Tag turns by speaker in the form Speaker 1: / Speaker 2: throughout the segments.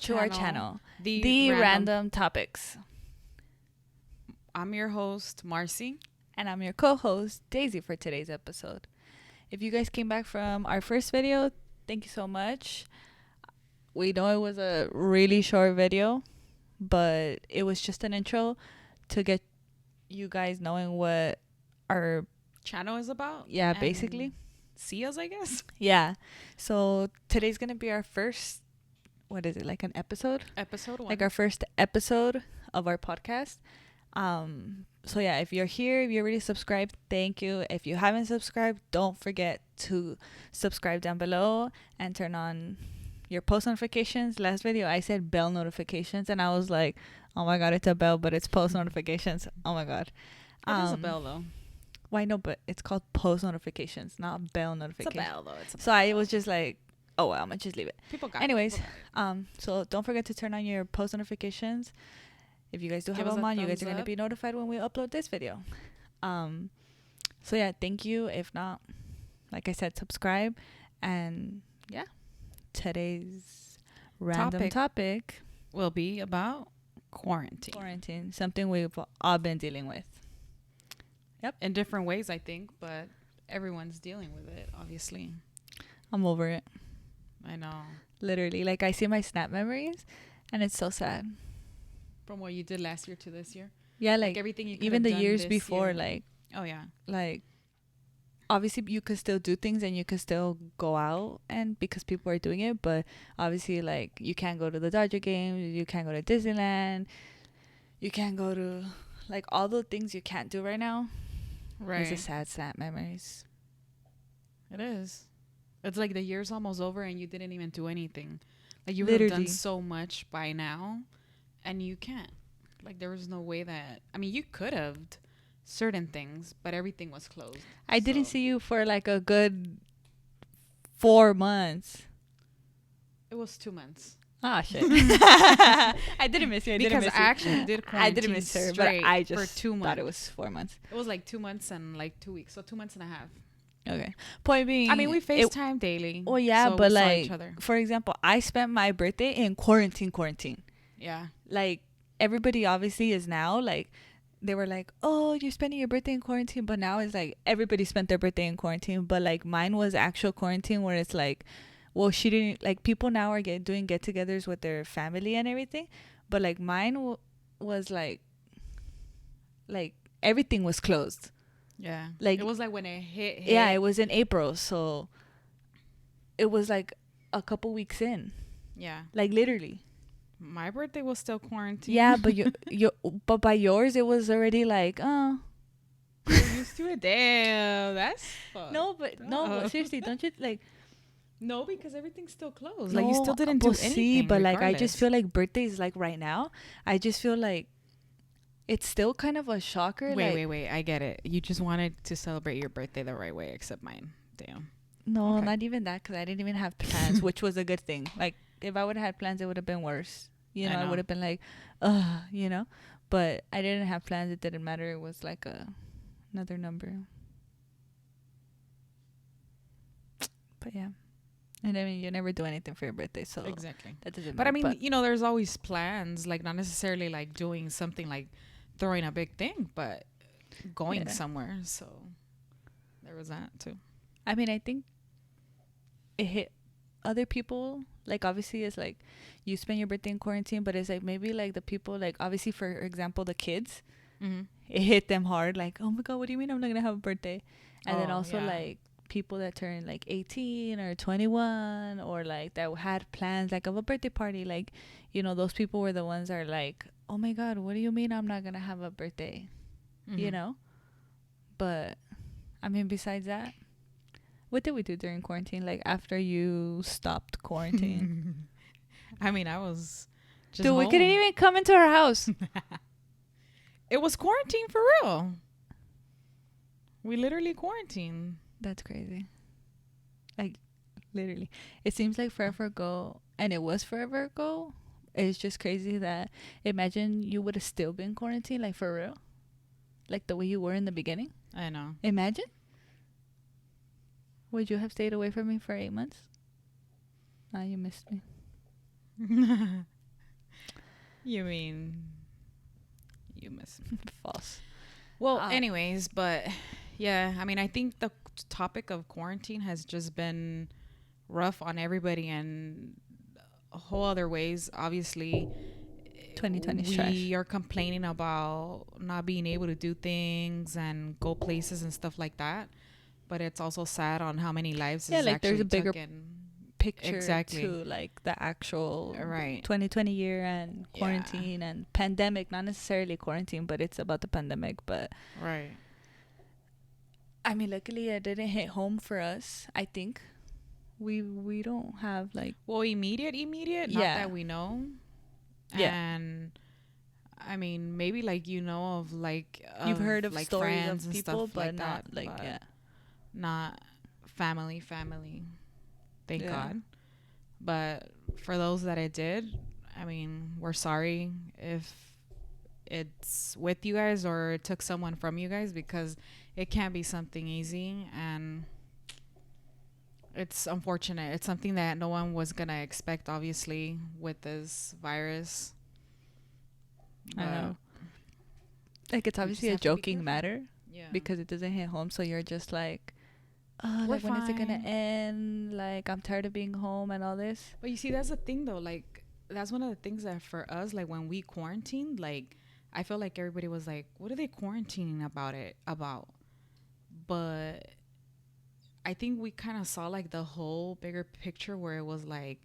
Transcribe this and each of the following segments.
Speaker 1: to our channel,
Speaker 2: The
Speaker 1: Random Topics.
Speaker 2: I'm your host, Marcy.
Speaker 1: And I'm your co-host, Daisy, for today's episode. If you guys came back from our first video, thank you so much. We know it was a really short video, but it was just an intro to get you guys knowing what our
Speaker 2: channel is about.
Speaker 1: Yeah, basically.
Speaker 2: See us, I guess.
Speaker 1: Yeah. So today's going to be our first, what is it, like an episode?
Speaker 2: Episode 1.
Speaker 1: Like our first episode of our podcast. So yeah, if you're here, if you're already subscribed, thank you. If you haven't subscribed, don't forget to subscribe down below and turn on your post notifications. Last video I said bell notifications and I was like, oh my god, it's a bell, but it's post notifications. Oh my god.
Speaker 2: It is a bell though.
Speaker 1: Why no, but it's called post notifications, not bell notifications.
Speaker 2: It's a bell though.
Speaker 1: So I was just like, oh well, I'm gonna just leave it.
Speaker 2: People got
Speaker 1: Anyways,
Speaker 2: it.
Speaker 1: So don't forget to turn on your post notifications. If you guys do have them on, you guys are going to be notified when we upload this video. So yeah, thank you. If not, like I said, subscribe. And yeah, today's random topic
Speaker 2: will be about quarantine.
Speaker 1: Quarantine, something we've all been dealing with. Yep.
Speaker 2: In different ways, I think, but everyone's dealing with it, obviously.
Speaker 1: I'm over it.
Speaker 2: I know.
Speaker 1: Literally, like I see my Snap memories and it's so sad.
Speaker 2: From what you did last year to this year?
Speaker 1: Yeah, like
Speaker 2: everything you
Speaker 1: even the years before, like,
Speaker 2: oh yeah,
Speaker 1: like obviously you could still do things and you could still go out and because people are doing it, but obviously like you can't go to the Dodger games, you can't go to Disneyland, you can't go to like all the things you can't do right now.
Speaker 2: Right.
Speaker 1: It's a sad memories.
Speaker 2: It is. It's like the year's almost over and you didn't even do anything. Like you would have done so much by now. And you can't. Like, there was no way that... I mean, you could have certain things, but everything was closed.
Speaker 1: I didn't see you for, like, a good 4 months.
Speaker 2: It was 2 months.
Speaker 1: Ah, shit. I didn't miss you.
Speaker 2: I actually did quarantine
Speaker 1: I didn't miss her, but I just
Speaker 2: for 2 months.
Speaker 1: thought it was 4 months.
Speaker 2: It was, like, 2 months and, like, 2 weeks. So, 2 months and a half.
Speaker 1: Okay. Point being...
Speaker 2: I mean, we FaceTime daily.
Speaker 1: Well, yeah, so but, like, for example, I spent my birthday in quarantine.
Speaker 2: Yeah.
Speaker 1: Like... Everybody obviously is now like they were like, oh, you're spending your birthday in quarantine, but now it's like everybody spent their birthday in quarantine, but like mine was actual quarantine where it's like, well, she didn't like people now are doing get-togethers with their family and everything, but like mine was like everything was closed.
Speaker 2: Yeah,
Speaker 1: like
Speaker 2: it was like when it hit.
Speaker 1: Yeah, it was in April, so it was like a couple weeks in.
Speaker 2: Yeah,
Speaker 1: like literally.
Speaker 2: My birthday was still quarantined.
Speaker 1: Yeah, but but by yours it was already like, oh.
Speaker 2: You're used to it. Damn, that's fun.
Speaker 1: No, but seriously, don't you like?
Speaker 2: No, because everything's still closed. No, like you still didn't do anything. See,
Speaker 1: but regardless. Like I just feel like birthdays like right now. I just feel like it's still kind of a shocker.
Speaker 2: Wait. I get it. You just wanted to celebrate your birthday the right way, except mine. Damn.
Speaker 1: No, not even that, because I didn't even have plans, which was a good thing. Like if I would have had plans, it would have been worse. You know, I would have been like, you know. But I didn't have plans. It didn't matter. It was like another number. But yeah. And I mean, you never do anything for your birthday, so
Speaker 2: exactly.
Speaker 1: That doesn't
Speaker 2: matter.
Speaker 1: But I
Speaker 2: mean, there's always plans, like not necessarily like doing something like throwing a big thing, but going somewhere. So there was that too.
Speaker 1: I mean, I think it hit other people. Like obviously it's like you spend your birthday in quarantine, but it's like maybe like the people, like obviously for example the kids, it hit them hard, like, oh my god, what do you mean I'm not gonna have a birthday? And then also like people that turn like 18 or 21 or like that had plans like of a birthday party, like, you know, those people were the ones that are like, oh my god, what do you mean I'm not gonna have a birthday? You know. But I mean, besides that, what did we do during quarantine? Like after you stopped quarantine?
Speaker 2: I mean, I was just
Speaker 1: Dude,
Speaker 2: home.
Speaker 1: We couldn't even come into our house.
Speaker 2: It was quarantine for real. We literally quarantined.
Speaker 1: That's crazy. Like literally. It seems like forever ago, and it was forever ago. It's just crazy that imagine you would have still been quarantined, like for real. Like the way you were in the beginning.
Speaker 2: I know.
Speaker 1: Imagine. Would you have stayed away from me for 8 months? You missed me.
Speaker 2: You mean you miss me.
Speaker 1: False.
Speaker 2: Well, anyways, but yeah, I mean, I think the topic of quarantine has just been rough on everybody and whole other ways. Obviously,
Speaker 1: 2020
Speaker 2: we
Speaker 1: trash.
Speaker 2: are complaining about not being able to do things and go places and stuff like that. But it's also sad on how many lives is
Speaker 1: like there's
Speaker 2: actually
Speaker 1: a bigger
Speaker 2: taken.
Speaker 1: picture
Speaker 2: Exactly.
Speaker 1: to like the actual
Speaker 2: Right.
Speaker 1: 2020 year and quarantine and pandemic. Not necessarily quarantine, but it's about the pandemic. But
Speaker 2: right.
Speaker 1: I mean, luckily it didn't hit home for us. I think we don't have like
Speaker 2: immediate, not that we know. And I mean, maybe like of like
Speaker 1: you've heard of
Speaker 2: like
Speaker 1: stories
Speaker 2: friends
Speaker 1: of
Speaker 2: and
Speaker 1: people,
Speaker 2: stuff
Speaker 1: but
Speaker 2: like
Speaker 1: not
Speaker 2: that,
Speaker 1: like
Speaker 2: not family. Thank God. But for those that it did, I mean, we're sorry if it's with you guys or it took someone from you guys, because it can't be something easy, and it's unfortunate. It's something that no one was gonna expect, obviously, with this virus.
Speaker 1: I know. Like, it's obviously a joking matter because it doesn't hit home, so you're just like, oh, like, when is it gonna end? Like, I'm tired of being home and all this.
Speaker 2: But you see, that's the thing though. Like, that's one of the things that for us, like when we quarantined, like I feel like everybody was like, what are they quarantining about? But I think we kind of saw like the whole bigger picture, where it was like,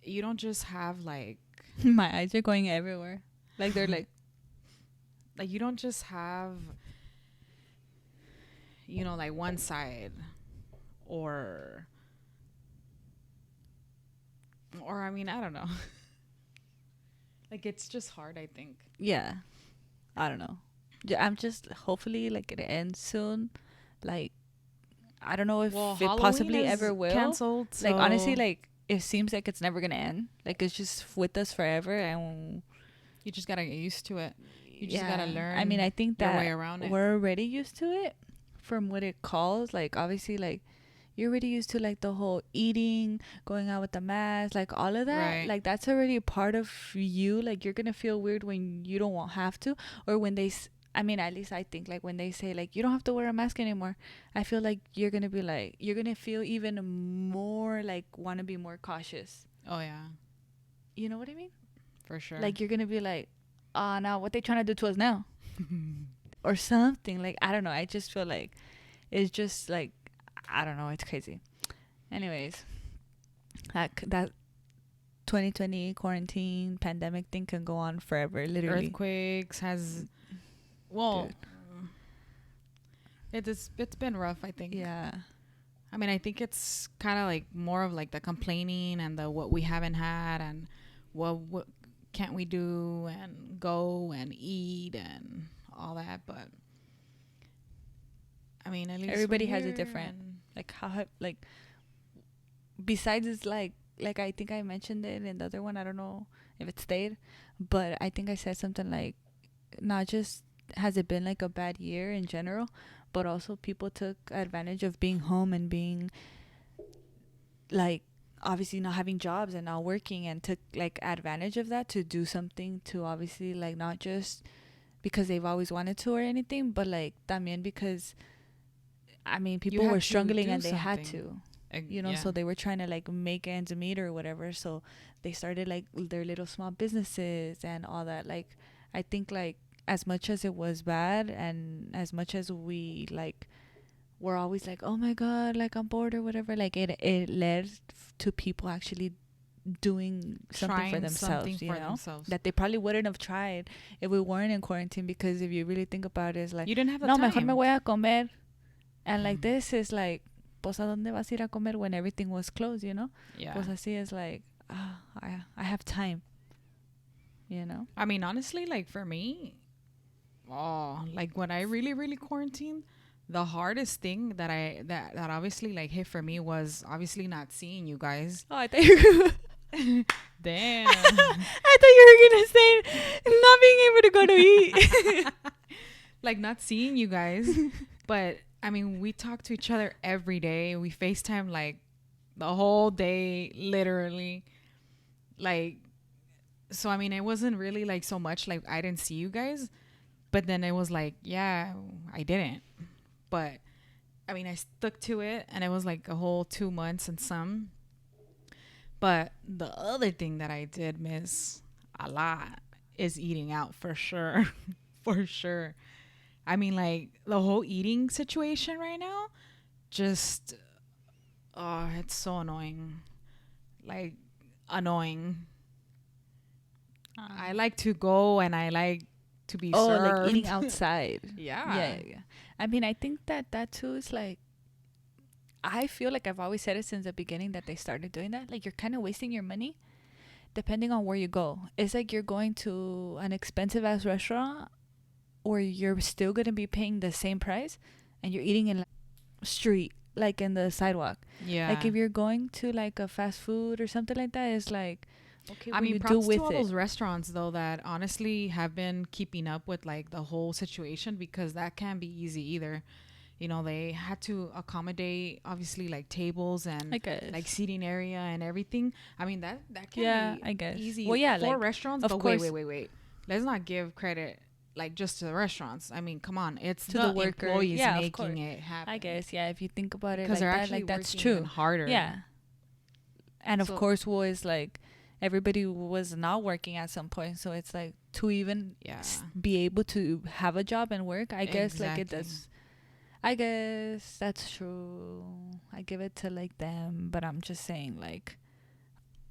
Speaker 2: you don't just have like
Speaker 1: my eyes are going everywhere. Like, they're like
Speaker 2: you don't just have, like one side, or I mean, I don't know. Like, it's just hard, I think.
Speaker 1: Yeah. I don't know. I'm just, hopefully, like, it ends soon. Like, I don't know if it possibly ever will.
Speaker 2: Canceled, so
Speaker 1: like, honestly, like, it seems like it's never gonna end. Like, it's just with us forever, and
Speaker 2: you just gotta get used to it. You just gotta learn.
Speaker 1: I mean, I think that
Speaker 2: way around it.
Speaker 1: We're already used to it from what it calls. Like, obviously, like, you're already used to like the whole eating, going out with the mask, like all of that.
Speaker 2: Right.
Speaker 1: Like, that's already a part of you. Like, you're gonna feel weird when you don't have to, or when I mean, at least I think, like, when they say like you don't have to wear a mask anymore, I feel like you're gonna be like, you're gonna feel even more like want to be more cautious.
Speaker 2: Oh yeah.
Speaker 1: You know what I mean?
Speaker 2: For sure.
Speaker 1: Like, you're gonna be like, now what they trying to do to us now? Or something. Like, I don't know. I just feel like it's just like, I don't know. It's crazy. Anyways, that 2020 quarantine pandemic thing can go on forever. Literally,
Speaker 2: earthquakes it's been rough, I think.
Speaker 1: Yeah.
Speaker 2: I mean, I think it's kind of like more of like the complaining and the what we haven't had and what can't we do and go and eat and all that. But I mean, at least
Speaker 1: everybody has a different, like, how, like, besides, it's like I think I mentioned it in the other one. I don't know if it stayed, but I think I said something like, not just has it been like a bad year in general, but also people took advantage of being home and being like, obviously not having jobs and not working, and took like advantage of that to do something, to obviously, like, not just because they've always wanted to or anything, but like también because, I mean, people were struggling and they had to, so they were trying to like make ends meet or whatever, so they started like their little small businesses and all that. Like, I think, like, as much as it was bad and as much as we like we're always like, oh my god, like, I'm bored or whatever, like, it led to people actually doing something for themselves, that they probably wouldn't have tried if we weren't in quarantine. Because if you really think about it, it's like,
Speaker 2: you didn't have the time.
Speaker 1: Mejor me voy a comer. And like, this is like, pues a dónde vas a ir a comer when everything was closed, pues así is like, I have time,
Speaker 2: I mean, honestly, like, for me, like, when I really, really quarantined, the hardest thing that obviously like hit for me was obviously not seeing you guys.
Speaker 1: Oh, I thought you were
Speaker 2: damn.
Speaker 1: I thought you were gonna say not being able to go to eat.
Speaker 2: Like, not seeing you guys. But I mean, we talk to each other every day. We FaceTime like the whole day, literally. Like, So I mean, it wasn't really like so much like I didn't see you guys, but then it was like, yeah, I didn't. But I mean, I stuck to it, and it was like a whole 2 months and some. But the other thing that I did miss a lot is eating out for sure. For sure. I mean, like the whole eating situation right now, just, oh, it's so annoying. Like, annoying. I like to go and I like to be served.
Speaker 1: Like eating outside.
Speaker 2: Yeah.
Speaker 1: Yeah. I mean, I think that too is like, I feel like I've always said it since the beginning that they started doing that. Like, you're kind of wasting your money depending on where you go. It's like you're going to an expensive ass restaurant, or you're still going to be paying the same price and you're eating in like street, like in the sidewalk.
Speaker 2: Yeah.
Speaker 1: Like if you're going to like a fast food or something like that, it's like, okay,
Speaker 2: I mean, props to all those restaurants though that honestly have been keeping up with like the whole situation, because that can't be easy either. You know, they had to accommodate obviously like tables and like seating area and everything. I mean, that can be,
Speaker 1: I guess,
Speaker 2: easy.
Speaker 1: Well, yeah,
Speaker 2: for
Speaker 1: like,
Speaker 2: restaurants. But wait. Let's not give credit like just to the restaurants. I mean, come on, it's to the workers, employees making it happen.
Speaker 1: I guess, yeah, if you think about it,
Speaker 2: because
Speaker 1: like
Speaker 2: they're
Speaker 1: that,
Speaker 2: actually
Speaker 1: like that's
Speaker 2: working
Speaker 1: true.
Speaker 2: even harder.
Speaker 1: Yeah, and of course, was like everybody was not working at some point, so it's like to even be able to have a job and work. I guess like it does. I guess that's true. I give it to like them, but I'm just saying, like,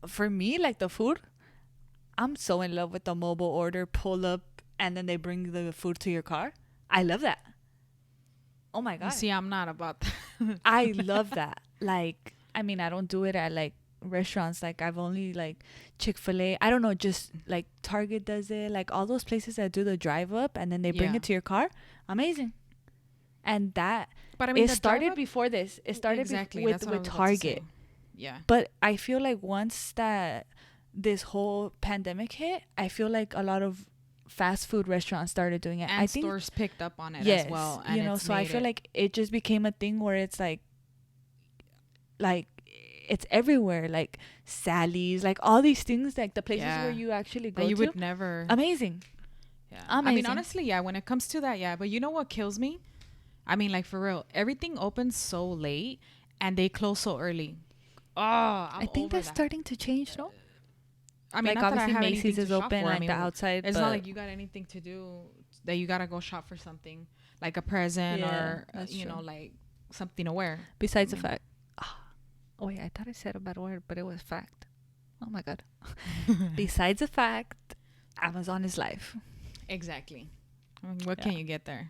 Speaker 1: for me, like the food, I'm so in love with the mobile order, pull up, and then they bring the food to your car. I love that. Oh my God.
Speaker 2: You see, I'm not about that.
Speaker 1: I love that. Like, I mean, I don't do it at like restaurants. Like, I've only like Chick-fil-A. I don't know, just like Target does it. Like all those places that do the drive up and then they bring it to your car. Amazing. And that, but I mean, it started before this. It started with Target.
Speaker 2: Yeah.
Speaker 1: But I feel like once that this whole pandemic hit, I feel like a lot of fast food restaurants started doing it.
Speaker 2: And I think stores picked up on it as well. And
Speaker 1: you know, so I feel like it just became a thing where it's like it's everywhere. Like Sally's, like all these things, like the places where you actually go
Speaker 2: you would never.
Speaker 1: Amazing.
Speaker 2: Yeah. Amazing. I mean, honestly, yeah, when it comes to that, yeah. But you know what kills me? I mean, like, for real, everything opens so late and they close so early. Oh, I
Speaker 1: think that's starting to change, no?
Speaker 2: I mean,
Speaker 1: like, obviously Macy's is open, like the outside.
Speaker 2: It's not like you got anything to do that you gotta go shop for something, like a present or you know, like something to wear.
Speaker 1: Besides the fact, oh wait, I thought I said a bad word, but it was fact. Oh my God. Besides the fact, Amazon is life.
Speaker 2: Exactly. I mean, what can you get there?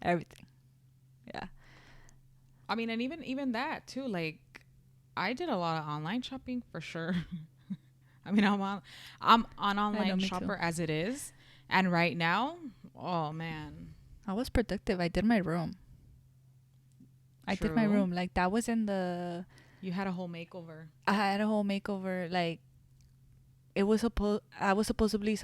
Speaker 1: Everything. Yeah.
Speaker 2: I mean, and even that too. Like, I did a lot of online shopping for sure. I mean, I'm an online shopper as it is, and right now, oh man,
Speaker 1: I was productive. I did my room. I did my room. Like, that was in the.
Speaker 2: You had a whole makeover.
Speaker 1: I had a whole makeover. Like, it was I was supposed to be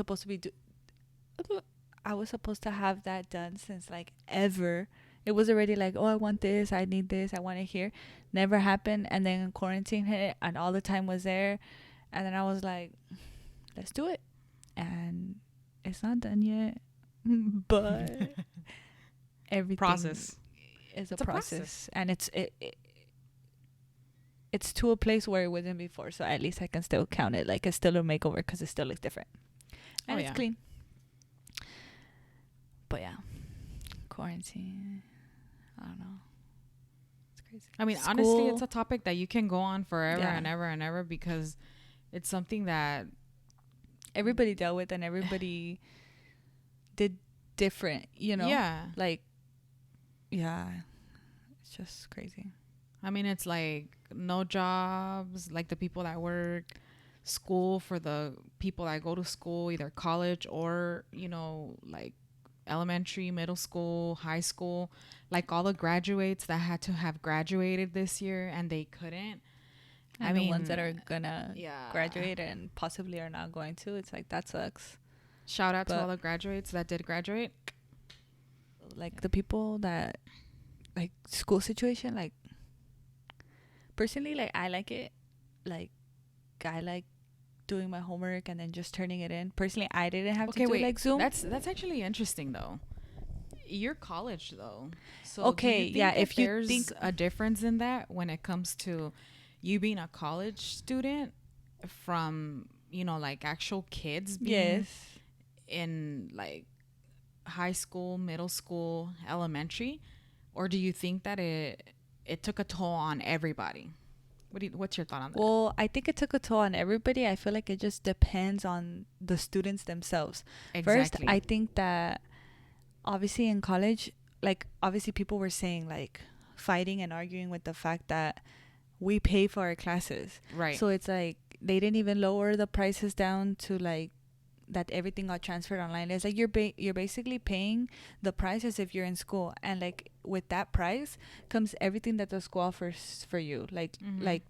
Speaker 1: I was supposed to have that done since like ever. It was already like, oh, I want this, I need this, I want it here. Never happened. And then quarantine hit and all the time was there. And then I was like, let's do it. And it's not done yet. But everything
Speaker 2: process
Speaker 1: is a process. And it's to a place where it wasn't before. So at least I can still count it. Like, it's still a makeover because it still looks different. And it's clean. But yeah, quarantine, I don't know. It's crazy.
Speaker 2: I mean, honestly, it's a topic that you can go on forever and ever and ever, because it's something that
Speaker 1: everybody dealt with and everybody did different, you know?
Speaker 2: Yeah.
Speaker 1: Like, yeah, it's just crazy.
Speaker 2: I mean, it's like no jobs, like the people that work, school for the people that go to school, either college or, you know, like elementary, middle school, high school, like all the graduates that had to have graduated this year and they couldn't.
Speaker 1: And I mean, the ones that are gonna graduate and possibly are not going to, it's like, that sucks.
Speaker 2: Shout out to all the graduates that did graduate.
Speaker 1: Like the people that, like, school situation, like, personally, like, I like it. Like, I like doing my homework and then just turning it in. Personally, I didn't have to
Speaker 2: Okay,
Speaker 1: do
Speaker 2: wait.
Speaker 1: like Zoom.
Speaker 2: That's actually interesting though. You're college though, so
Speaker 1: Okay, yeah. If you
Speaker 2: there's
Speaker 1: think
Speaker 2: a difference in that when it comes to you being a college student from like actual kids being
Speaker 1: yes,
Speaker 2: in like high school, middle school, elementary, or do you think that it took a toll on everybody? What's your thought on that?
Speaker 1: well, I think it took a toll on everybody. I feel like it just depends on the students themselves. First,
Speaker 2: Exactly.
Speaker 1: I think that obviously in college, like obviously people were saying like fighting and arguing with the fact that we pay for our classes.
Speaker 2: Right.
Speaker 1: So it's like they didn't even lower the prices down to like that everything got transferred online. It's like you're basically paying the price as if you're in school, and like with that price comes everything that the school offers for you, like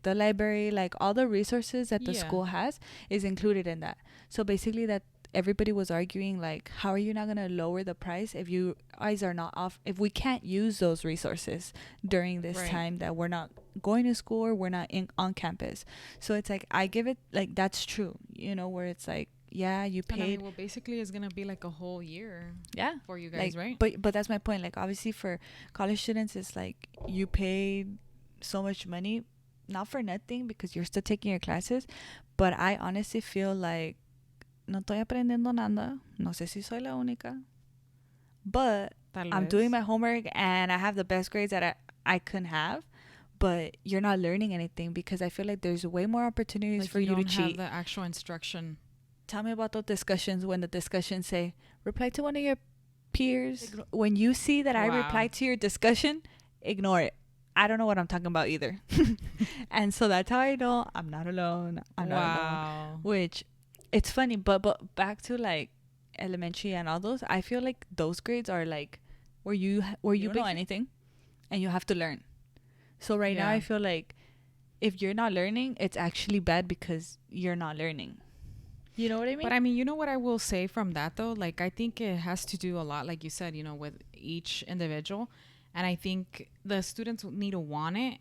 Speaker 1: the library, like all the resources that the
Speaker 2: Yeah.
Speaker 1: school has is included in that. So basically that everybody was arguing like, how are you not going to lower the price if you guys are not off, if we can't use those resources during this
Speaker 2: Right.
Speaker 1: time that we're not going to school or we're not on campus. So it's like I give it like that's true, where it's like, yeah, you
Speaker 2: And I mean,
Speaker 1: paid.
Speaker 2: well, basically, it's gonna be like a whole year
Speaker 1: Yeah,
Speaker 2: for you guys,
Speaker 1: like,
Speaker 2: right?
Speaker 1: but that's my point. Like obviously for college students, it's like you paid so much money, not for nothing, because you're still taking your classes. But I honestly feel like no estoy aprendiendo nada. No sé si soy la única, but
Speaker 2: Tal
Speaker 1: I'm
Speaker 2: vez.
Speaker 1: doing my homework and I have the best grades that I can have. But you're not learning anything because I feel like there's way more opportunities
Speaker 2: Like
Speaker 1: for you to
Speaker 2: don't have
Speaker 1: cheat.
Speaker 2: the actual instruction.
Speaker 1: Tell me about those discussions when the discussions say reply to one of your peers. When you see that I
Speaker 2: Wow.
Speaker 1: reply to your discussion, ignore it. I don't know what I'm talking about either. And so that's how I know I'm not alone. I'm not alone.
Speaker 2: Wow.
Speaker 1: Which it's funny, but back to like elementary and all those, I feel like those grades are like where you don't know anything and you have to learn. So right now
Speaker 2: Yeah.
Speaker 1: I feel like if you're not learning, it's actually bad because you're not learning. You know what I mean?
Speaker 2: But I mean, you know what I will say from that though? Like, I think it has to do a lot, like you said, with each individual. And I think the students need to want it.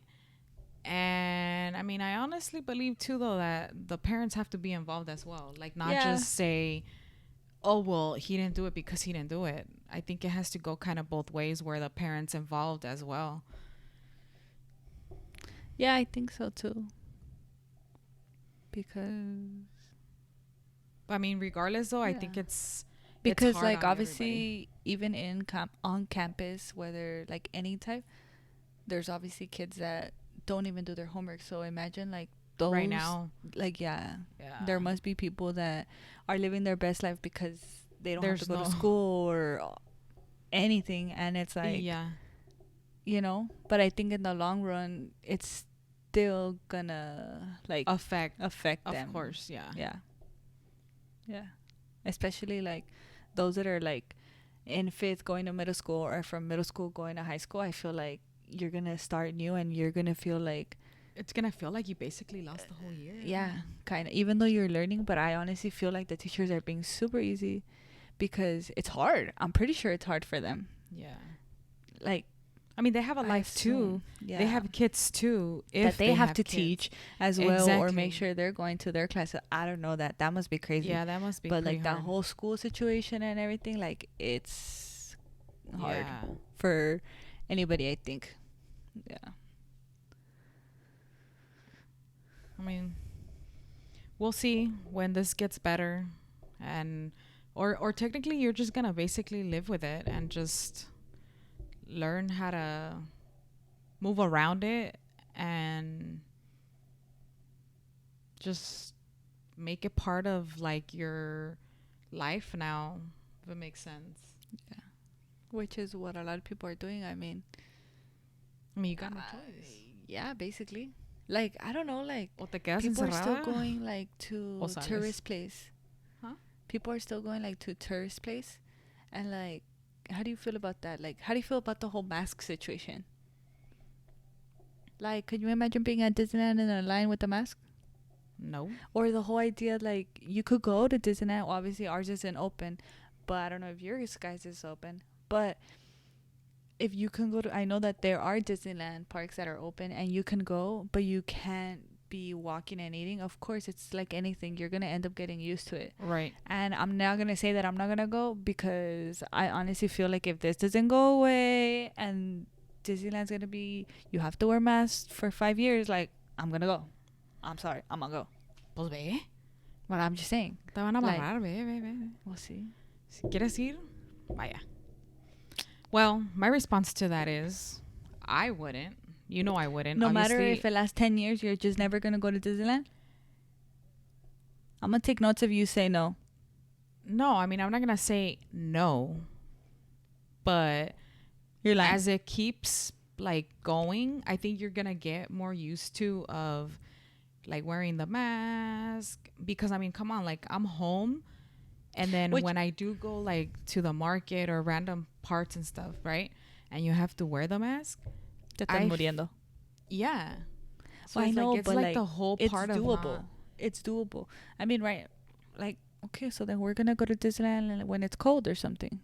Speaker 2: And I mean, I honestly believe too, though, that the parents have to be involved as well. Like, not
Speaker 1: Yeah.
Speaker 2: just say, oh, well, he didn't do it because he didn't do it. I think it has to go kind of both ways where the parents involved as well.
Speaker 1: Yeah, I think so too. Because
Speaker 2: I mean, regardless though, I
Speaker 1: Yeah.
Speaker 2: think it's
Speaker 1: because
Speaker 2: hard
Speaker 1: like
Speaker 2: on
Speaker 1: obviously even in on campus, whether like any type, there's obviously kids that don't even do their homework. So imagine like those
Speaker 2: right now.
Speaker 1: like yeah,
Speaker 2: Yeah.
Speaker 1: there must be people that are living their best life because they don't have
Speaker 2: There's
Speaker 1: to go
Speaker 2: no-
Speaker 1: to school or anything, and it's like
Speaker 2: yeah.
Speaker 1: But I think in the long run, it's still gonna like
Speaker 2: Affect.
Speaker 1: affect
Speaker 2: Of
Speaker 1: them.
Speaker 2: course. Yeah.
Speaker 1: Yeah, especially like those that are like in fifth going to middle school or from middle school going to high school. I feel like you're gonna start new and you're gonna feel like
Speaker 2: It's gonna feel like you basically lost the whole year.
Speaker 1: yeah, kind of, even though you're learning. But I honestly feel like the teachers are being super easy because it's hard. I'm pretty sure it's hard for them.
Speaker 2: Yeah.
Speaker 1: Like
Speaker 2: I mean, they have a
Speaker 1: I
Speaker 2: life too.
Speaker 1: assume, yeah,
Speaker 2: They have kids too. If
Speaker 1: that they have to
Speaker 2: kids.
Speaker 1: teach as well, or make
Speaker 2: Exactly.
Speaker 1: sure they're going to their class. I don't know, that must be crazy.
Speaker 2: Yeah, that must be.
Speaker 1: But
Speaker 2: pretty
Speaker 1: like
Speaker 2: hard.
Speaker 1: that whole school situation and everything, like it's hard
Speaker 2: Yeah.
Speaker 1: for anybody, I think. Yeah.
Speaker 2: I mean, we'll see when this gets better, and or technically you're just gonna basically live with it and just learn how to move around it and just make it part of like your life now, if it makes sense.
Speaker 1: Which is what a lot of people are doing. I mean,
Speaker 2: You got no choice.
Speaker 1: yeah, basically. Like, I don't know, like
Speaker 2: O te quedas
Speaker 1: people are still
Speaker 2: encerrada.
Speaker 1: going like to
Speaker 2: O sales.
Speaker 1: tourist place.
Speaker 2: Huh?
Speaker 1: People are still going like to tourist place, and like, how do you feel about that? Like, how do you feel about the whole mask situation? Like, could you imagine being at Disneyland in a line with a mask?
Speaker 2: No.
Speaker 1: Or the whole idea, like, you could go to Disneyland. Well, obviously, ours isn't open, but I don't know if yours guys is open. But if you can go to, I know that there are Disneyland parks that are open, and you can go, but you can't be walking and eating, of course, it's like anything. You're going to end up getting used to it.
Speaker 2: Right.
Speaker 1: And I'm not going to say that I'm not going to go, because I honestly feel like if this doesn't go away and Disneyland's going to be, you have to wear masks for 5 years, like, I'm going to go. I'm sorry. I'm going to go.
Speaker 2: Pues ve.
Speaker 1: But I'm just saying.
Speaker 2: Te van a amarrar, ve.
Speaker 1: We'll see.
Speaker 2: Si quieres ir, vaya. Well, my response to that is, I wouldn't. You know I wouldn't.
Speaker 1: No matter if it lasts 10 years, you're just never going to go to Disneyland? I'm going to take notes if you say no.
Speaker 2: No, I mean, I'm not going to say no. But
Speaker 1: you're lying.
Speaker 2: As it keeps, like, going, I think you're going to get more used to of, like, wearing the mask. Because, I mean, come on. Like, I'm home. And then when I do go, like, to the market or random parts and stuff, right? And you have to wear the mask.
Speaker 1: Te estás muriendo.
Speaker 2: Yeah.
Speaker 1: So I know,
Speaker 2: it's like the whole part of
Speaker 1: doable. It's doable. I mean, right? Like, okay, so then we're gonna go to Disneyland when it's cold or something.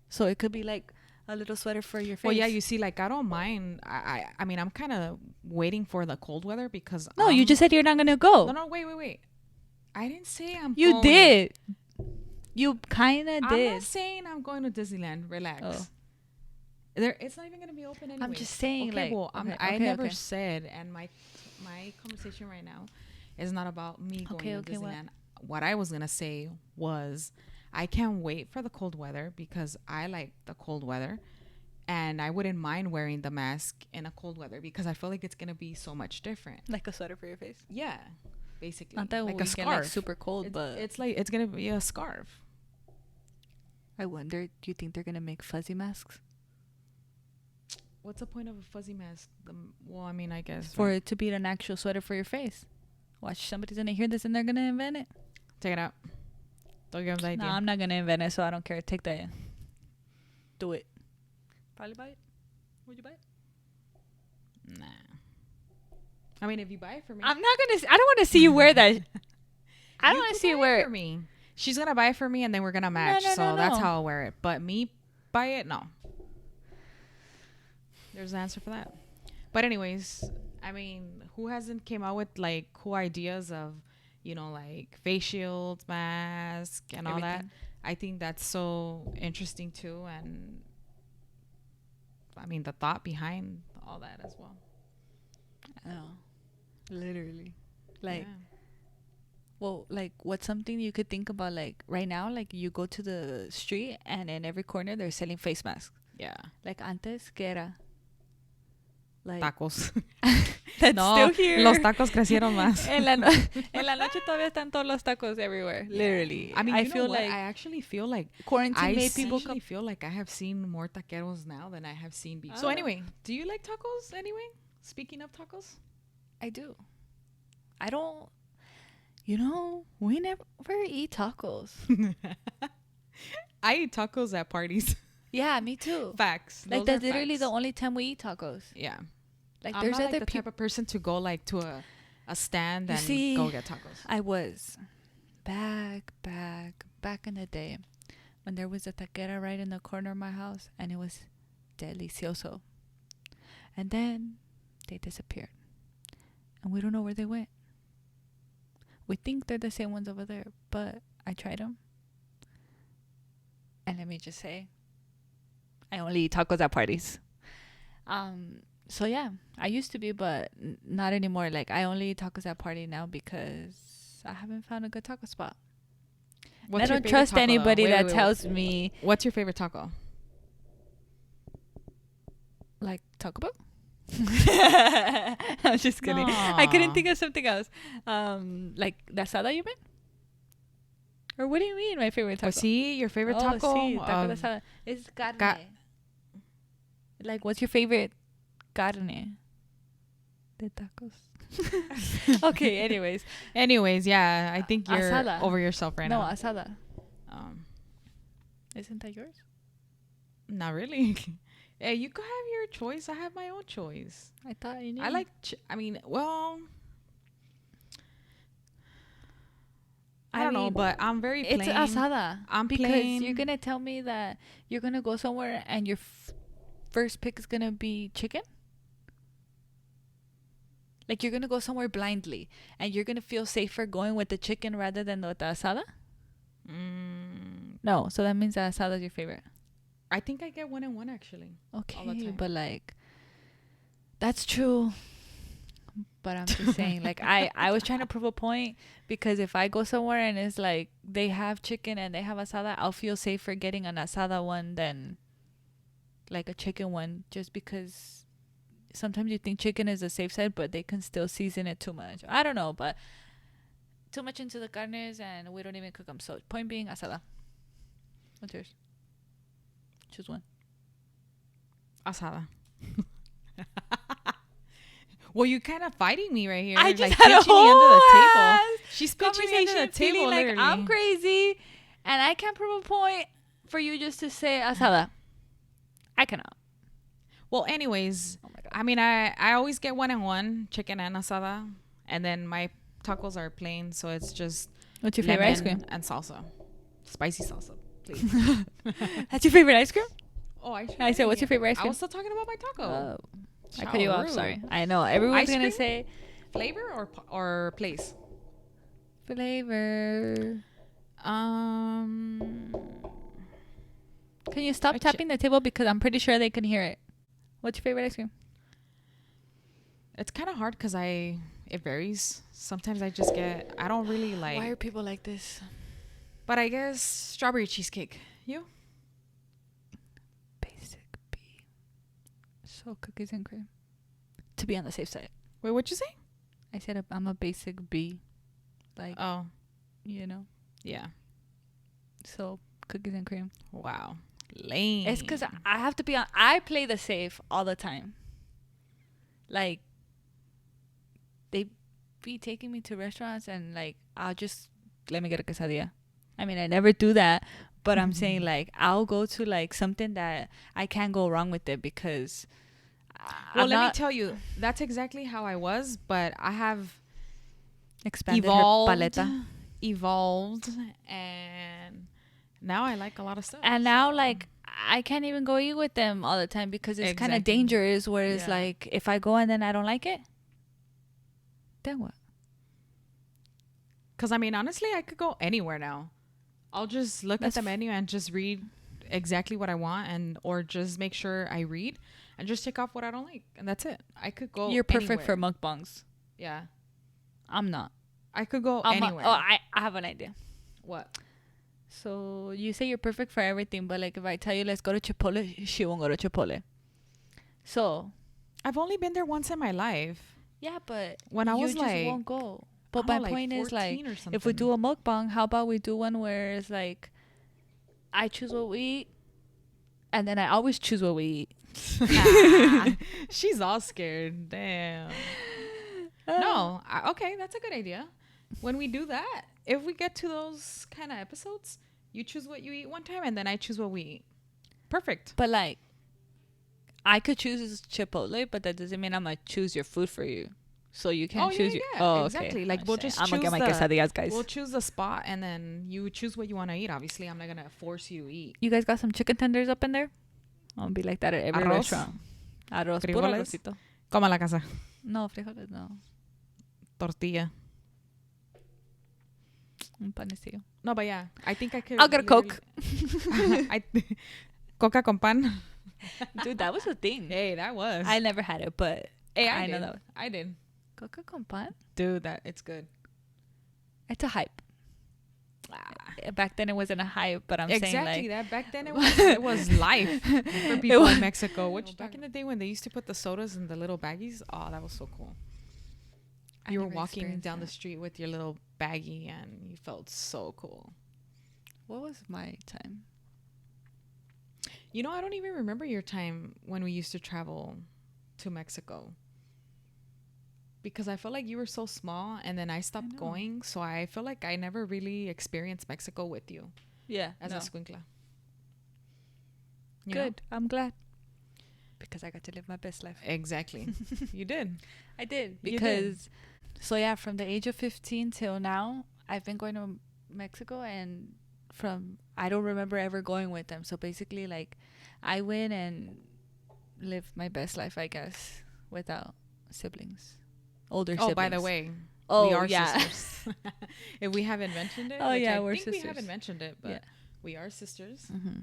Speaker 1: So it could be like a little sweater for your face.
Speaker 2: Well, yeah, you see, like, I don't mind. I mean, I'm kind of waiting for the cold weather because.
Speaker 1: No, you just said you're not gonna go.
Speaker 2: No, wait. I didn't say I'm.
Speaker 1: You did. You kind of did.
Speaker 2: I'm not saying I'm going to Disneyland. Relax. Oh. It's not even going to be open anyway.
Speaker 1: I'm just saying,
Speaker 2: okay,
Speaker 1: like,
Speaker 2: well, I never said, and my conversation right now is not about me going to Disneyland. What I was going to say was, I can't wait for the cold weather because I like the cold weather, and I wouldn't mind wearing the mask in a cold weather because I feel like it's going to be so much different.
Speaker 1: Like a sweater for your face?
Speaker 2: Yeah, basically.
Speaker 1: Not that like a scarf. Like super cold, but
Speaker 2: it's like it's going to be a scarf.
Speaker 1: I wonder, do you think they're going to make fuzzy masks?
Speaker 2: What's the point of a fuzzy mask? Well, I mean, I guess.
Speaker 1: For it to be an actual sweater for your face. Watch, somebody's going to hear this and they're going to invent it.
Speaker 2: Take it out. Don't give them the idea.
Speaker 1: No, I'm not going to invent it, so I don't care. Take that in. Do it. Probably buy it. Would you buy it?
Speaker 2: Nah. I mean, if you buy it for me.
Speaker 1: I'm not going to. I don't want to see you wear that. I don't want to see you wear it.
Speaker 2: For me. She's going to buy it for me and then we're going to match. No. That's how I'll wear it. But me buy it? No. There's an answer for that. But anyways, I mean, who hasn't came out with like cool ideas of, you know, like face shields, mask, and all that? I think that's so interesting too. And I mean, the thought behind all that as well.
Speaker 1: Oh, literally. Like, well, like what's something you could think about? Like right now, like you go to the street and in every corner they're selling face masks.
Speaker 2: Yeah.
Speaker 1: Like antes, que era? Like,
Speaker 2: tacos.
Speaker 1: That's still here.
Speaker 2: Los tacos crecieron más.
Speaker 1: en la noche todavía están todos los tacos everywhere. Yeah. Literally.
Speaker 2: I mean, I actually feel like
Speaker 1: quarantine made people
Speaker 2: feel like I have seen more taqueros now than I have seen before. So anyway, do you like tacos anyway? Speaking of tacos?
Speaker 1: I do. I don't, you know, we never eat tacos.
Speaker 2: I eat tacos at parties.
Speaker 1: Yeah, me too.
Speaker 2: Facts.
Speaker 1: Like that's literally the only time we eat tacos.
Speaker 2: Yeah.
Speaker 1: Like
Speaker 2: I'm
Speaker 1: there's
Speaker 2: not like the type of person to go like to a stand and go get tacos.
Speaker 1: I was back in the day when there was a taquera right in the corner of my house and it was delicioso. And then they disappeared. And we don't know where they went. We think they're the same ones over there, but I tried them. And let me just say, I only eat tacos at parties. So yeah, I used to be, but not anymore. Like I only eat tacos at party now because I haven't found a good taco spot. I don't trust anybody that tells me.
Speaker 2: What's your favorite taco?
Speaker 1: Like Taco Bell? I'm just kidding. No. I couldn't think of something else. Like the asada, you mean? Or what do you mean, my favorite taco?
Speaker 2: See, your favorite taco?
Speaker 1: Sí, taco de asada. It's carne. Like, what's your favorite carne de tacos? Okay, anyways,
Speaker 2: yeah, I think you're
Speaker 1: asada.
Speaker 2: Over yourself right now.
Speaker 1: No, asada. Isn't that yours?
Speaker 2: Not really. Hey, you can have your choice. I have my own choice.
Speaker 1: I thought you knew.
Speaker 2: I like. I don't know, but I'm very plain.
Speaker 1: It's asada.
Speaker 2: I'm
Speaker 1: because
Speaker 2: plain.
Speaker 1: You're gonna tell me that you're gonna go somewhere and your first pick is gonna be chicken. Like you're gonna go somewhere blindly, and you're gonna feel safer going with the chicken rather than with the asada. No, so that means the asada is your favorite.
Speaker 2: I think I get 1 and 1 actually.
Speaker 1: Okay, but like, that's true. But I'm just saying, like, I was trying to prove a point, because if I go somewhere and it's like they have chicken and they have asada, I'll feel safer getting an asada one than like a chicken one, just because sometimes you think chicken is a safe side, but they can still season it too much. I don't know, but too much into the carnes, and we don't even cook them. So point being, asada. What's yours? Choose one.
Speaker 2: Asada. Well, you're kind of fighting me right here.
Speaker 1: I just
Speaker 2: like,
Speaker 1: had a
Speaker 2: pitching me under the
Speaker 1: whole
Speaker 2: table. She's pitching me under the table,
Speaker 1: like
Speaker 2: literally.
Speaker 1: I'm crazy, and I can't prove a point for you just to say asada. I cannot.
Speaker 2: Well, anyways,
Speaker 1: Oh my God.
Speaker 2: I mean, I always get 1 and 1, chicken and asada, and then my tacos are plain, so it's just
Speaker 1: What's your favorite ice cream?
Speaker 2: and salsa, spicy salsa, please.
Speaker 1: That's your favorite ice cream?
Speaker 2: Oh,
Speaker 1: I said, what's your favorite ice
Speaker 2: I
Speaker 1: cream?
Speaker 2: was still talking about my taco.
Speaker 1: Oh, I
Speaker 2: How
Speaker 1: cut you off.
Speaker 2: rude.
Speaker 1: Sorry. I know everyone's
Speaker 2: Ice
Speaker 1: gonna
Speaker 2: cream?
Speaker 1: say
Speaker 2: Flavor or place?
Speaker 1: flavor.
Speaker 2: Um,
Speaker 1: Can you stop tapping the table, because I'm pretty sure they can hear it. What's your favorite ice cream?
Speaker 2: it's kind of hard because it varies. Sometimes I just get, I don't really like.
Speaker 1: Why are people like this?
Speaker 2: But I guess strawberry cheesecake. You?
Speaker 1: Basic B. So cookies and cream. To be on the safe side.
Speaker 2: Wait, what'd you say?
Speaker 1: I said I'm a basic B. Like,
Speaker 2: Oh,
Speaker 1: you know.
Speaker 2: yeah.
Speaker 1: So cookies and cream.
Speaker 2: Wow. Lame.
Speaker 1: It's because I have to be on. I play the safe all the time. Like, they be taking me to restaurants, and like I'll just let me get a quesadilla. I mean, I never do that, but I'm saying like I'll go to like something that I can't go wrong with it, because.
Speaker 2: Well, let me tell you, that's exactly how I was, but I have
Speaker 1: expanded her paleta.
Speaker 2: Evolved, and now I like a lot of stuff.
Speaker 1: And now, like, I can't even go eat with them all the time, because it's kind of dangerous. Where it's like, if I go and then I don't like it, then what?
Speaker 2: Because I mean, honestly, I could go anywhere now. I'll just look at the menu and just read exactly what I want, or just make sure I read and just take off what I don't like, and that's it. I could go.
Speaker 1: You're perfect for mukbangs.
Speaker 2: Yeah,
Speaker 1: I'm not.
Speaker 2: I could go anywhere.
Speaker 1: I have an idea.
Speaker 2: What?
Speaker 1: So you say you're perfect for everything, but like if I tell you let's go to Chipotle, she won't go to Chipotle. So
Speaker 2: I've only been there once in my life.
Speaker 1: Yeah, but
Speaker 2: when I was
Speaker 1: you
Speaker 2: like,
Speaker 1: just won't go. But my point is, like, if we do a mukbang, how about we do one where it's like, I choose what we eat, and then I always choose what we eat.
Speaker 2: She's all scared. Damn. No. Okay, that's a good idea. When we do that, if we get to those kind of episodes, you choose what you eat one time, and then I choose what we eat. Perfect.
Speaker 1: But like, I could choose Chipotle, but that doesn't mean I'm gonna choose your food for you. So you can't choose your. Oh,
Speaker 2: exactly.
Speaker 1: Okay.
Speaker 2: Like we'll just.
Speaker 1: I'm gonna get my quesadillas, guys.
Speaker 2: We'll choose the spot, and then you choose what you want to eat. Obviously, I'm not gonna force you to eat.
Speaker 1: You guys got some chicken tenders up in there? I'll be like that at every restaurant. Arroz, puro arrocito.
Speaker 2: Como en la casa.
Speaker 1: No, frijoles, no.
Speaker 2: Tortilla.
Speaker 1: Un panecillo.
Speaker 2: No, but yeah, I think I could.
Speaker 1: I'll get a Coke.
Speaker 2: Coca con pan.
Speaker 1: Dude, that was a thing.
Speaker 2: Hey, that was.
Speaker 1: I never had it, but
Speaker 2: hey,
Speaker 1: I know that was.
Speaker 2: I did.
Speaker 1: Coca con pan?
Speaker 2: Dude, it's good.
Speaker 1: It's a hype. Back then it wasn't a hype, but I'm saying like
Speaker 2: exactly that. Back then it was life for people in Mexico. Which back in the day when they used to put the sodas in the little baggies, oh, that was so cool. You were walking down the street with your little baggie, and you felt so cool.
Speaker 1: What was my time?
Speaker 2: You know, I don't even remember your time when we used to travel to Mexico. Because I felt like you were so small, and then I stopped going. So I feel like I never really experienced Mexico with you.
Speaker 1: Yeah.
Speaker 2: As a squinkla.
Speaker 1: Good. I'm glad. Because I got to live my best life.
Speaker 2: Exactly. You did.
Speaker 1: I did. Because, so yeah, from the age of 15 till now, I've been going to Mexico, and I don't remember ever going with them. So basically, like, I went and lived my best life, I guess, without siblings. older
Speaker 2: Oh,
Speaker 1: siblings.
Speaker 2: by the way,
Speaker 1: Oh,
Speaker 2: we are
Speaker 1: yeah.
Speaker 2: sisters. If we haven't mentioned it,
Speaker 1: Oh,
Speaker 2: which
Speaker 1: yeah,
Speaker 2: I
Speaker 1: we're
Speaker 2: think
Speaker 1: sisters.
Speaker 2: we haven't mentioned it, but
Speaker 1: Yeah.
Speaker 2: we are sisters.
Speaker 1: Mm-hmm.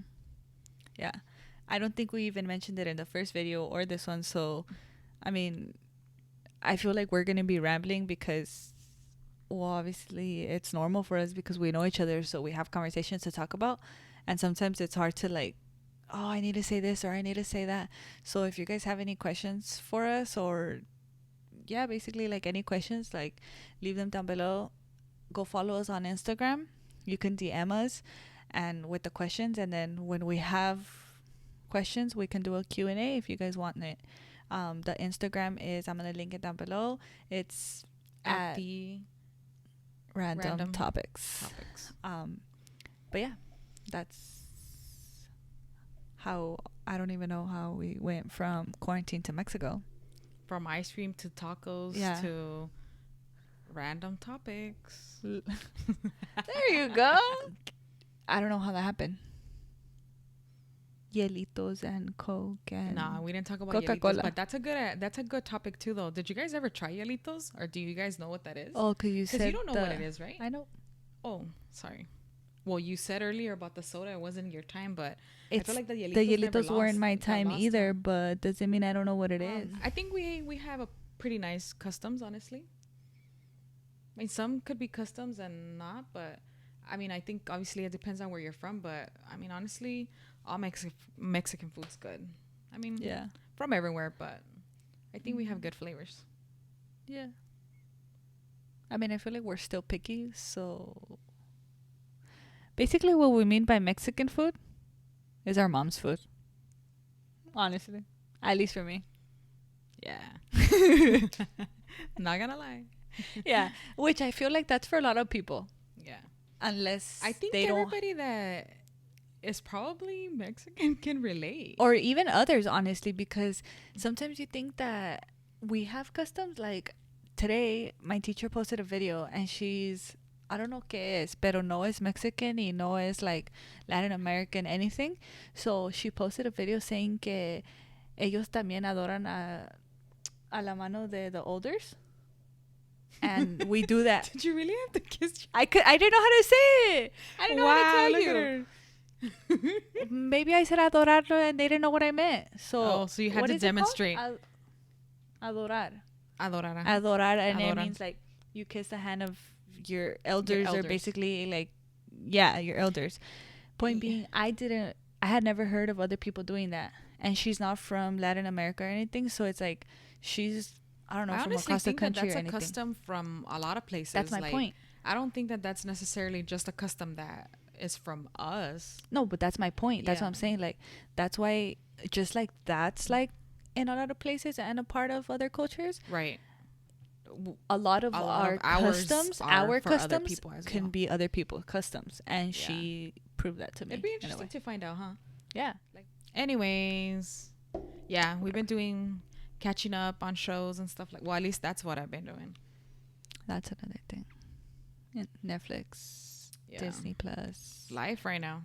Speaker 1: Yeah. I don't think we even mentioned it in the first video or this one. So, I mean, I feel like we're going to be rambling because, well, obviously it's normal for us because we know each other. So we have conversations to talk about. And sometimes it's hard to like, oh, I need to say this or I need to say that. So if you guys have any questions for us or, yeah, basically like any questions, like leave them down below. Go follow us on Instagram. You can DM us and with the questions. And then when we have questions, we can do a Q&A if you guys want it. The Instagram is, I'm going to link it down below. It's at
Speaker 2: the
Speaker 1: random topics. But yeah, that's how, I don't even know how we went from quarantine to Mexico.
Speaker 2: From ice cream to tacos to random topics.
Speaker 1: There you go. I don't know how that happened. Hielitos and Coke and
Speaker 2: Nah, we didn't talk about
Speaker 1: Coca-Cola.
Speaker 2: Hielitos, but that's a good topic too, though. Did you guys ever try Hielitos, or do you guys know what that is?
Speaker 1: Oh, because you said
Speaker 2: you don't know what it is, right?
Speaker 1: I know.
Speaker 2: Oh, sorry. Well, you said earlier about the soda. It wasn't your time, but
Speaker 1: I feel like the Hielitos weren't my time either. But doesn't mean I don't know what it is.
Speaker 2: I think we have a pretty nice customs, honestly. I mean, some could be customs and not, but I mean, I think obviously it depends on where you're from. But I mean, honestly, all Mexican food's good. I mean,
Speaker 1: yeah,
Speaker 2: from everywhere, but I think we have good flavors.
Speaker 1: Yeah. I mean, I feel like we're still picky, so basically what we mean by Mexican food is our mom's food. Honestly. At least for me.
Speaker 2: Yeah. Not gonna lie.
Speaker 1: Yeah. Which I feel like that's for a lot of people.
Speaker 2: Yeah.
Speaker 1: Unless
Speaker 2: I think
Speaker 1: they
Speaker 2: everybody that is probably Mexican can relate.
Speaker 1: Or even others, honestly, because sometimes you think that we have customs. Like today, my teacher posted a video and she's, I don't know qué es, pero no es Mexican y no es like Latin American anything. So she posted a video saying que ellos también adoran a la mano de the elders. And we do that.
Speaker 2: Did you really have to kiss?
Speaker 1: I didn't know how to say it. I didn't know how to tell you. Maybe I said adorarlo and they didn't know what I meant. So
Speaker 2: you had to demonstrate.
Speaker 1: Adorar.
Speaker 2: Adorar.
Speaker 1: And it means like you kiss the hand of your elders, or basically like, yeah, your elders. Point being, I had never heard of other people doing that. And she's not from Latin America or anything. So it's like, she's, I don't know, from across the country or anything.
Speaker 2: That's a custom from a lot of places.
Speaker 1: That's my point.
Speaker 2: I don't think that that's necessarily just a custom that is from us.
Speaker 1: No, but that's my point. That's what I'm saying. Like, that's why, just like that's like in a lot of places and a part of other cultures.
Speaker 2: Right.
Speaker 1: A lot of our customs can be other people's customs. And she proved that to me.
Speaker 2: It'd be interesting to find out, huh?
Speaker 1: Yeah.
Speaker 2: Anyways, yeah, we've been catching up on shows and stuff at least that's what I've been doing.
Speaker 1: That's another thing. Netflix, Disney Plus,
Speaker 2: life right now.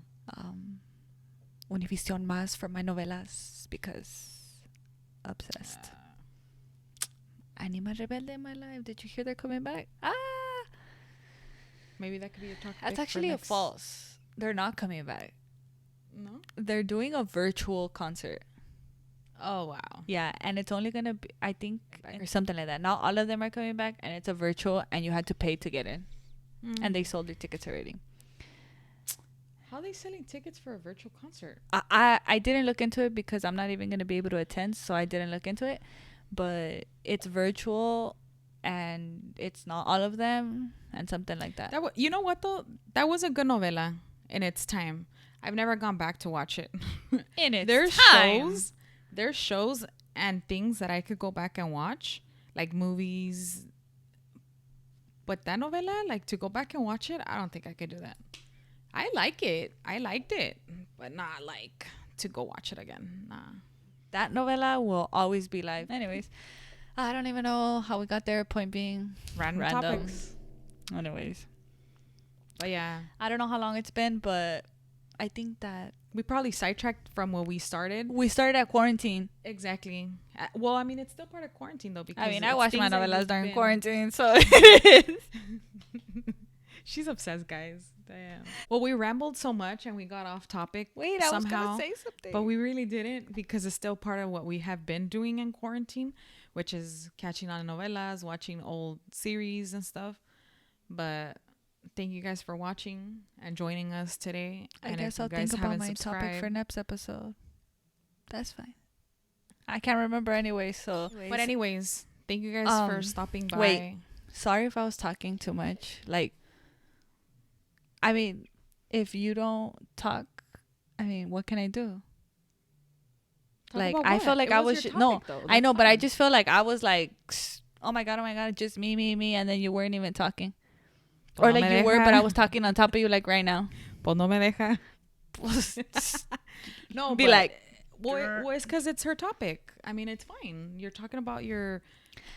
Speaker 1: Univision Más for my novelas because obsessed. Anima Rebelde in my life. Did you hear they're coming back?
Speaker 2: Maybe that could be a topic.
Speaker 1: That's actually a false. They're not coming back.
Speaker 2: No,
Speaker 1: they're doing a virtual concert.
Speaker 2: Oh wow.
Speaker 1: Yeah, and it's only gonna be, I think, or something like that. Not all of them are coming back, and it's a virtual, and you had to pay to get in, and they sold their tickets already.
Speaker 2: How are they selling tickets for a virtual concert?
Speaker 1: I didn't look into it because I'm not even gonna be able to attend, so I didn't look into it. But it's virtual, and it's not all of them, and something like that.
Speaker 2: You know what though? That was a good novela in its time. I've never gone back to watch it.
Speaker 1: In its time.
Speaker 2: There's shows and things that I could go back and watch, like movies. But that novela, like to go back and watch it, I don't think I could do that. I like it. I liked it, but not like to go watch it again. Nah.
Speaker 1: That novela will always be live. Anyways, I don't even know how we got there. Point being,
Speaker 2: random topics.
Speaker 1: Anyways.
Speaker 2: But yeah.
Speaker 1: I don't know how long it's been, but I think that
Speaker 2: we probably sidetracked from where we started.
Speaker 1: We started at quarantine.
Speaker 2: Exactly. Well, I mean, it's still part of quarantine though, because
Speaker 1: I mean, I watched my novelas during quarantine, so
Speaker 2: she's obsessed, guys. Damn. Well, we rambled so much and we got off topic.
Speaker 1: Wait, I was gonna say something,
Speaker 2: but we really didn't, because it's still part of what we have been doing in quarantine, which is catching on novelas, watching old series and stuff. But thank you guys for watching and joining us today.
Speaker 1: I guess I'll think about my topic for next episode. That's fine. I can't remember anyway, so.
Speaker 2: But anyways, thank you guys for stopping by.
Speaker 1: Wait, sorry if I was talking too much. Like, I mean, if you don't talk, I mean, what can I do? Like, I felt like I was I know, but I just feel like I was like, oh my god, just me, and then you weren't even talking. Or like you were, but I was talking on top of you, like right now.
Speaker 2: Pues no me deja. No, be like, well, it's because it's her topic. I mean, it's fine. You're talking about your.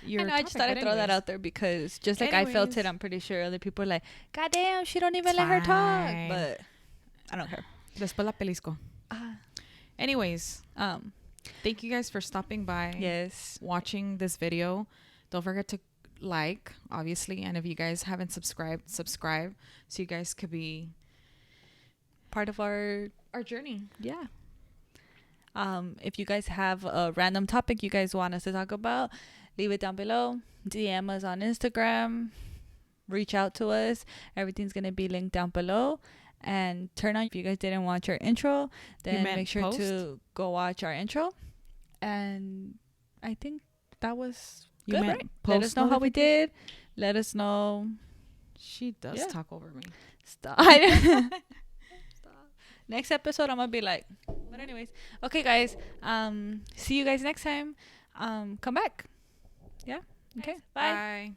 Speaker 2: I know, I just thought
Speaker 1: I'd throw that out there because just like I felt it, I'm pretty sure other people are like, God damn, she don't even let her talk. But I don't care.
Speaker 2: Después la pelisco. Anyways, thank you guys for stopping by.
Speaker 1: Yes.
Speaker 2: Watching this video. Don't forget to like, obviously, and if you guys haven't subscribed, subscribe so you guys could be
Speaker 1: part of our
Speaker 2: journey.
Speaker 1: Yeah. If you guys have a random topic you guys want us to talk about, leave it down below. DM us on Instagram. Reach out to us. Everything's going to be linked down below. And turn on, if you guys didn't watch our intro, then make sure to go watch our intro. And I think that was good, right? Let us know how we did. Let us know.
Speaker 2: She does talk over me.
Speaker 1: Stop. Next episode, I'm going to be like... But anyways, okay, guys. See you guys next time. Come back. Yeah. Okay. Bye.